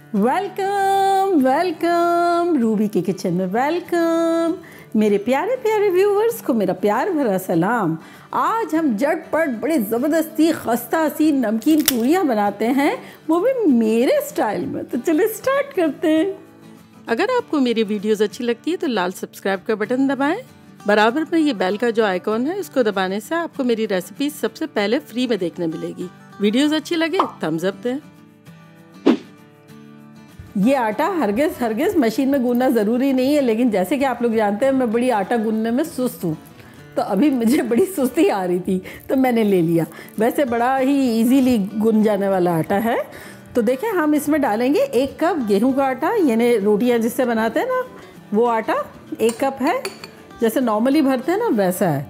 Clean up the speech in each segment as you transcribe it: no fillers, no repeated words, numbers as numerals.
Welcome welcome Ruby के kitchen में welcome. मेरे प्यारे प्यारे व्यूवर्स को मेरा प्यार भरा सलाम। आज हम झटपट बड़े ज़बरदस्ती खस्ता सी नमकीन पूरियाँ बनाते हैं, वो भी मेरे स्टाइल में। तो चलिए स्टार्ट करते हैं। अगर आपको मेरी वीडियोस अच्छी लगती है तो लाल सब्सक्राइब का बटन दबाएं। बराबर में ये बेल का जो आइकॉन है उसको दबाने से आपको मेरी रेसिपी सबसे पहले फ्री में देखने मिलेगी। वीडियोस अच्छी लगे थम्स अप दें। ये आटा हरगिज़ मशीन में गूंदना ज़रूरी नहीं है, लेकिन जैसे कि आप लोग जानते हैं मैं बड़ी आटा गूंदने में सुस्त हूँ, तो अभी मुझे बड़ी सुस्ती आ रही थी तो मैंने ले लिया। वैसे बड़ा ही इजीली गूंद जाने वाला आटा है। तो देखें, हम इसमें डालेंगे 1 कप गेहूं का आटा, यानी रोटियां जिससे बनाते हैं ना वो आटा 1 कप है, जैसे नॉर्मली भरते हैं ना वैसा है।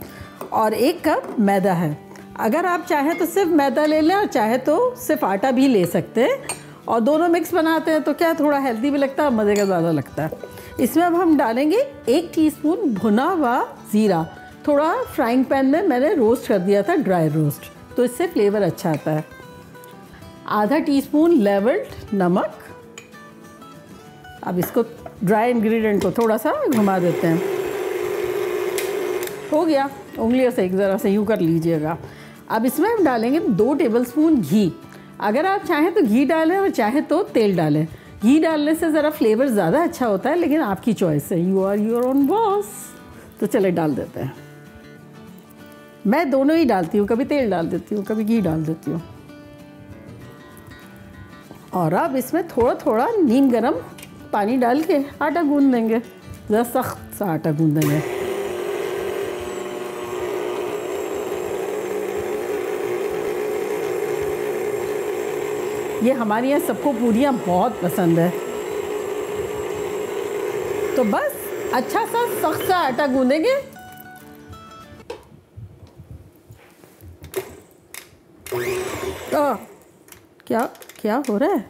और 1 कप मैदा है। अगर आप चाहें तो सिर्फ मैदा ले लें और चाहे तो सिर्फ आटा भी ले सकते हैं, और दोनों मिक्स बनाते हैं तो क्या थोड़ा हेल्दी भी लगता है, मज़े का ज़्यादा लगता है। इसमें अब हम डालेंगे 1 टीस्पून भुना हुआ ज़ीरा। थोड़ा फ्राइंग पैन में मैंने रोस्ट कर दिया था, ड्राई रोस्ट, तो इससे फ्लेवर अच्छा आता है। आधा टीस्पून लेवल्ड नमक। अब इसको ड्राई इंग्रेडिएंट को थोड़ा सा घुमा देते हैं। हो गया, उंगलियों से एक ज़रा से यूँ कर लीजिएगा। अब इसमें हम डालेंगे 2 टेबलस्पून घी। अगर आप चाहें तो घी डालें और चाहे तो तेल डालें। घी डालने से ज़रा फ्लेवर ज़्यादा अच्छा होता है, लेकिन आपकी चॉइस है, you are your own boss. तो चले डाल देते हैं। मैं दोनों ही डालती हूँ, कभी तेल डाल देती हूँ, कभी घी डाल देती हूँ। और अब इसमें थोड़ा थोड़ा नीम गर्म पानी डाल के आटा गूंद देंगे, ज़रा सख्त सा आटा गूंद देंगे। ये हमारे यहाँ सबको पूरियाँ बहुत पसंद है। तो बस अच्छा सा सख्त सा आटा गूंदेंगे। क्या क्या हो रहा है?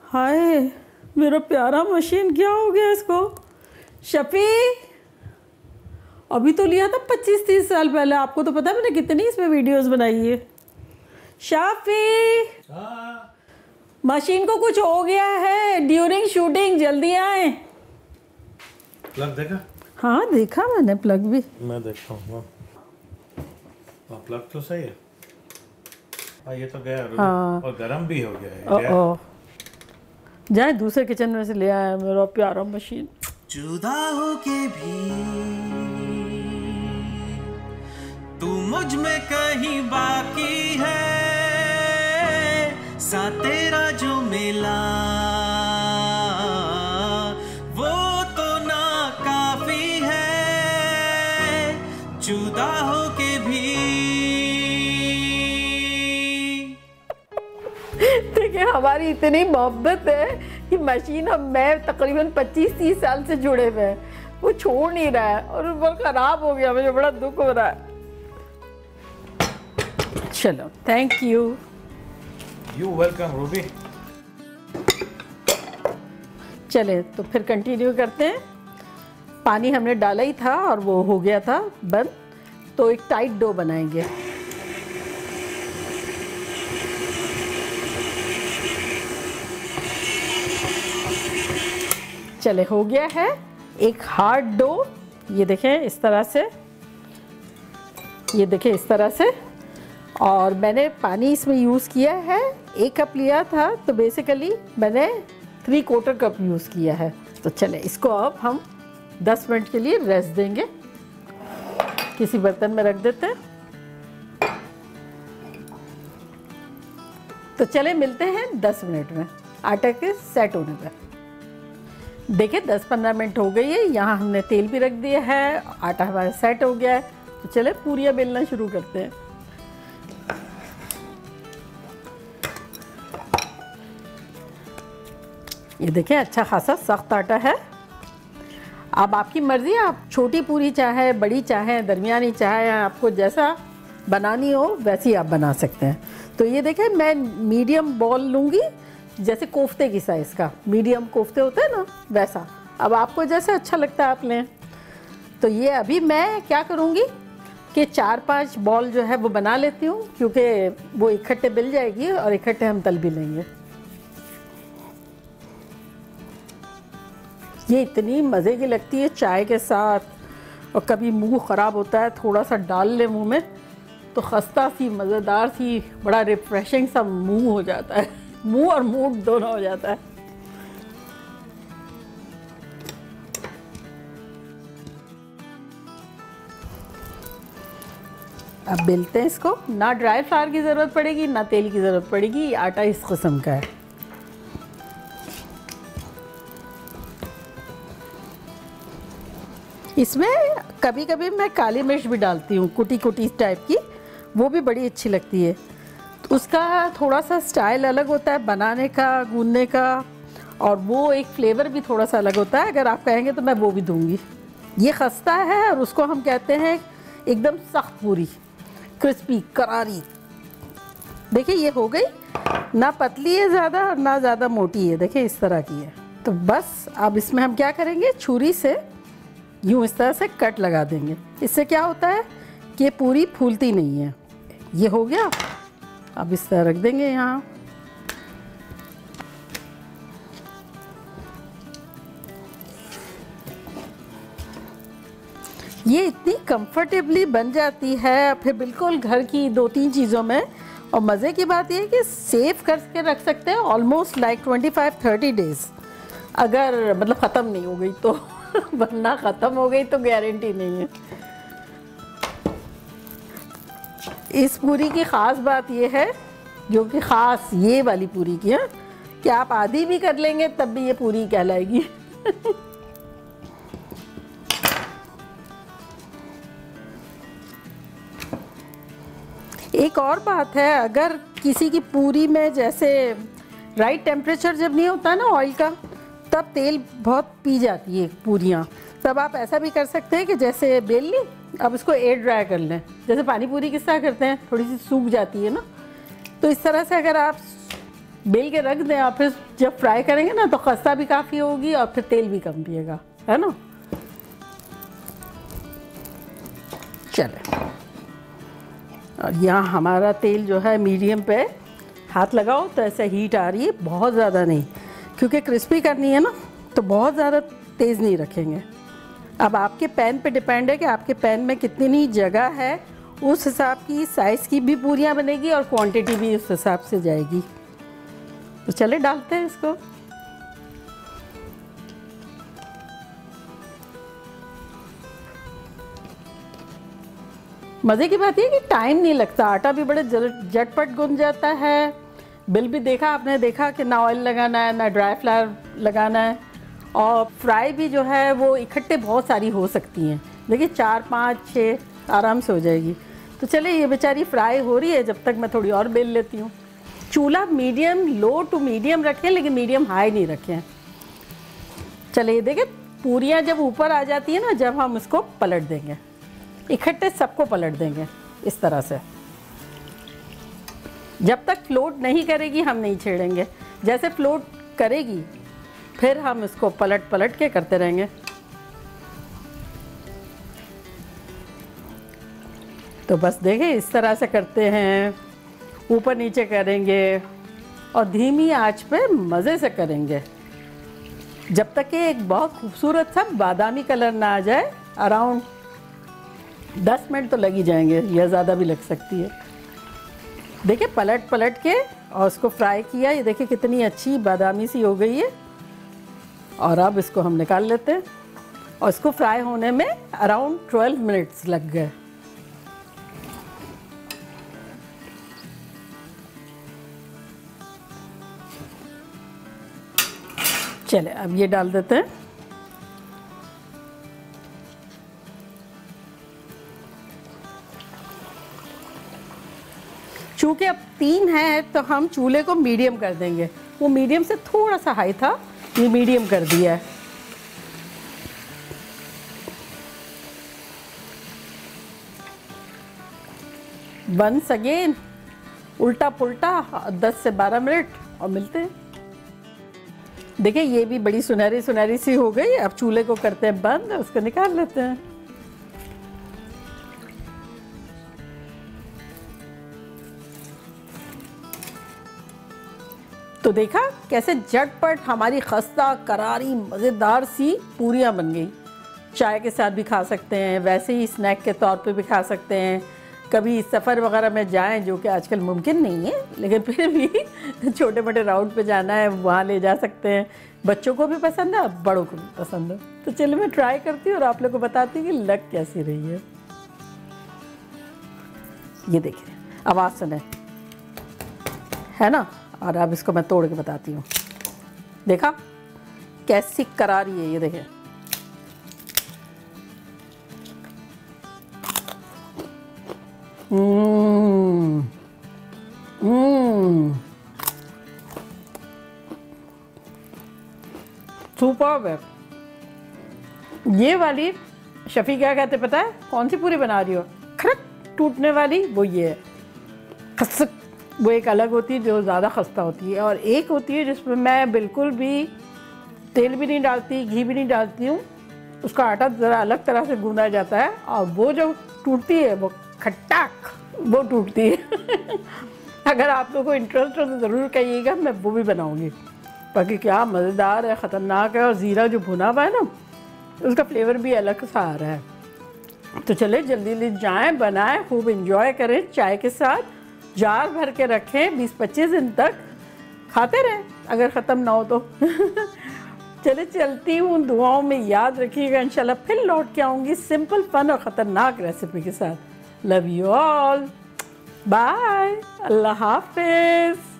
हाय मेरा प्यारा मशीन, क्या हो गया इसको? शफी, अभी तो लिया था 25-30 साल पहले। आपको तो पता है मैंने कितनी इसमें वीडियोस बनाई है। शाफी, मशीन को कुछ हो गया है ड्यूरिंग शूटिंग, जल्दी आए। प्लग देखा? हाँ देखा मैंने, प्लग भी मैं देखता हूँ। प्लग तो सही है। ये तो गया। हाँ। और गर्म भी हो गया है। जाए दूसरे किचन में से ले आया मेरा प्यारा मशीन। जुदा हो के भी तू मुझ में कहीं बाकी है, सा तेरा जो मिला वो तो ना काफी है। जुदा हो के भी देखिए, हमारी इतनी मोहब्बत है कि मशीन हम मैं तकरीबन 25-30 साल से जुड़े हुए हैं, वो छोड़ नहीं रहा है और वो खराब हो गया। मुझे बड़ा दुख हो रहा है। चलो, thank you. You welcome Ruby. चले तो फिर कंटिन्यू करते हैं। पानी हमने डाला ही था और वो हो गया था बंद, तो एक टाइट डो बनाएंगे। चले, हो गया है एक हार्ड डो। ये देखें इस तरह से, ये देखें इस तरह से। और मैंने पानी इसमें यूज़ किया है, 1 कप लिया था तो बेसिकली मैंने 3/4 कप यूज़ किया है। तो चले इसको अब हम 10 मिनट के लिए रेस्ट देंगे, किसी बर्तन में रख देते हैं। तो चले मिलते हैं 10 मिनट में आटे के सेट होने पर। देखिए 10-15 मिनट हो गई है। यहाँ हमने तेल भी रख दिया है, आटा हमारा सेट हो गया है। तो चले पूरियाँ बेलना शुरू करते हैं। ये देखें अच्छा खासा सख्त आटा है। अब आपकी मर्ज़ी, आप छोटी पूरी चाहे बड़ी चाहे दरमियानी चाहे, आपको जैसा बनानी हो वैसी आप बना सकते हैं। तो ये देखें मैं मीडियम बॉल लूँगी, जैसे कोफ्ते की साइज़ का मीडियम कोफ्ते होते हैं ना वैसा। अब आपको जैसे अच्छा लगता है आप लें। तो ये अभी मैं क्या करूँगी इसके 4-5 बॉल जो है वो बना लेती हूँ, क्योंकि वो इकट्ठे बिल जाएगी और इकट्ठे हम तल भी लेंगे। ये इतनी मज़े की लगती है चाय के साथ, और कभी मुंह ख़राब होता है थोड़ा सा डाल ले मुंह में तो खस्ता सी मज़ेदार सी बड़ा रिफ्रेशिंग सा मुंह हो जाता है, मुंह और मूड दोनों हो जाता है। अब बेलते हैं इसको। ना ड्राई फ्लावर की ज़रूरत पड़ेगी ना तेल की ज़रूरत पड़ेगी, ये आटा इस किस्म का है। इसमें कभी कभी मैं काली मिर्च भी डालती हूँ, कुटी कुटी टाइप की, वो भी बड़ी अच्छी लगती है। तो उसका थोड़ा सा स्टाइल अलग होता है बनाने का, गूंदने का, और वो एक फ्लेवर भी थोड़ा सा अलग होता है। अगर आप कहेंगे तो मैं वो भी दूंगी। ये खस्ता है और उसको हम कहते हैं एकदम सख्त पूरी, क्रिस्पी करारी। देखिए ये हो गई, ना पतली है ज़्यादा और ना ज़्यादा मोटी है, देखिए इस तरह की है। तो बस अब इसमें हम क्या करेंगे, छुरी से यूँ इस तरह से कट लगा देंगे। इससे क्या होता है कि ये पूरी फूलती नहीं है। ये हो गया, अब इस तरह रख देंगे यहाँ। ये इतनी कंफर्टेबली बन जाती है फिर बिल्कुल घर की 2-3 चीज़ों में। और मज़े की बात ये है कि सेव करके रख सकते हैं ऑलमोस्ट लाइक 25-30 डेज़, अगर मतलब ख़त्म नहीं हो गई तो वरना ख़त्म हो गई तो गारंटी नहीं है। इस पूरी की ख़ास बात ये है, जो कि ख़ास ये वाली पूरी की है, कि आप आधी भी कर लेंगे तब भी ये पूरी कहलाएगी। एक और बात है, अगर किसी की पूरी में जैसे राइट टेम्परेचर जब नहीं होता ना ऑयल का, तब तेल बहुत पी जाती है पूरियाँ, तब आप ऐसा भी कर सकते हैं कि जैसे बेल ली, अब इसको एयर ड्राई कर लें। जैसे पानी पूरी किस तरह करते हैं, थोड़ी सी सूख जाती है ना, तो इस तरह से अगर आप बेल के रख दें और फिर जब फ्राई करेंगे ना तो खस्ता भी काफ़ी होगी और फिर तेल भी कम पिएगा, है ना। चले, और यहाँ हमारा तेल जो है मीडियम पे हाथ लगाओ तो ऐसे हीट आ रही है, बहुत ज़्यादा नहीं, क्योंकि क्रिस्पी करनी है ना, तो बहुत ज़्यादा तेज़ नहीं रखेंगे। अब आपके पैन पे डिपेंड है कि आपके पैन में कितनी जगह है, उस हिसाब की साइज़ की भी पूरियाँ बनेगी और क्वांटिटी भी उस हिसाब से जाएगी। तो चले डालते हैं इसको। मज़े की बात ये कि टाइम नहीं लगता, आटा भी बड़े झटपट गूंद जाता है। बिल भी देखा आपने, देखा कि ना ऑयल लगाना है ना ड्राई फ्लावर लगाना है, और फ्राई भी जो है वो इकट्ठे बहुत सारी हो सकती हैं। देखिए 4-5-6 आराम से हो जाएगी। तो चलिए ये बेचारी फ्राई हो रही है, जब तक मैं थोड़ी और बेल लेती हूँ। चूल्हा मीडियम, लो टू मीडियम रखें, लेकिन मीडियम हाई नहीं रखें। चलिए देखिए पूरियाँ जब ऊपर आ जाती है ना, जब हम इसको पलट देंगे, इकट्ठे सबको पलट देंगे इस तरह से। जब तक फ्लोट नहीं करेगी हम नहीं छेड़ेंगे, जैसे फ्लोट करेगी फिर हम इसको पलट पलट के करते रहेंगे। तो बस देखिए इस तरह से करते हैं, ऊपर नीचे करेंगे और धीमी आंच पे मज़े से करेंगे, जब तक कि एक बहुत खूबसूरत सा बादामी कलर ना आ जाए। अराउंड 10 मिनट तो लग ही जाएंगे या ज़्यादा भी लग सकती है। देखिए पलट पलट के और उसको फ्राई किया, ये देखिए कितनी अच्छी बादामी सी हो गई है। और अब इसको हम निकाल लेते हैं, और इसको फ्राई होने में अराउंड 12 मिनट्स लग गए। चले अब ये डाल देते हैं। चूँकि अब 3 है तो हम चूल्हे को मीडियम कर देंगे। वो मीडियम से थोड़ा सा हाई था, ये मीडियम कर दिया है। वंस अगेन उल्टा पुल्टा 10 से 12 मिनट और मिलते हैं। देखिए ये भी बड़ी सुनहरी सुनहरी सी हो गई। अब चूल्हे को करते हैं बंद, उसको निकाल लेते हैं। तो देखा कैसे झटपट हमारी खस्ता करारी मज़ेदार सी पूरियाँ बन गई। चाय के साथ भी खा सकते हैं, वैसे ही स्नैक के तौर पे भी खा सकते हैं। कभी सफ़र वगैरह में जाएं, जो कि आजकल मुमकिन नहीं है, लेकिन फिर भी छोटे मोटे राउंड पे जाना है, वहाँ ले जा सकते हैं। बच्चों को भी पसंद है, बड़ों को भी पसंद है। तो चलिए मैं ट्राई करती हूँ और आप लोग को बताती हूँ कि लग कैसी रही है। ये देखिए, आवाज़ सुने है ना। और अब इसको मैं तोड़ के बताती हूँ। देखा कैसी करारी है, ये देखिए। सुपर्ब है ये वाली। शफी क्या कहते पता है? कौन सी पूरी बना रही हो? खड़क टूटने वाली, वो ये है खसक। वो एक अलग होती है जो ज़्यादा खस्ता होती है, और एक होती है जिसमें मैं बिल्कुल भी तेल भी नहीं डालती, घी भी नहीं डालती हूँ। उसका आटा ज़रा अलग तरह से गूंदा जाता है, और वो जो टूटती है वो खट्टाक वो टूटती है। अगर आप लोगों को इंटरेस्ट हो तो ज़रूर कहिएगा, मैं वो भी बनाऊँगी। बाकी क्या मज़ेदार है, ख़तरनाक है। और ज़ीरा जो भुना हुआ है ना, उसका फ्लेवर भी अलग सा आ रहा है। तो चले जल्दी जल्दी जाएं, बनाएं, खूब इंजॉय करें चाय के साथ। जार भर के रखें, 20-25 दिन तक खाते रहें अगर ख़त्म ना हो तो। चले चलती हूँ, दुआओं में याद रखिएगा। इंशाल्लाह फिर लौट के आऊँगी सिंपल, फन और ख़तरनाक रेसिपी के साथ। लव यू ऑल, बाय, अल्लाह हाफिज़।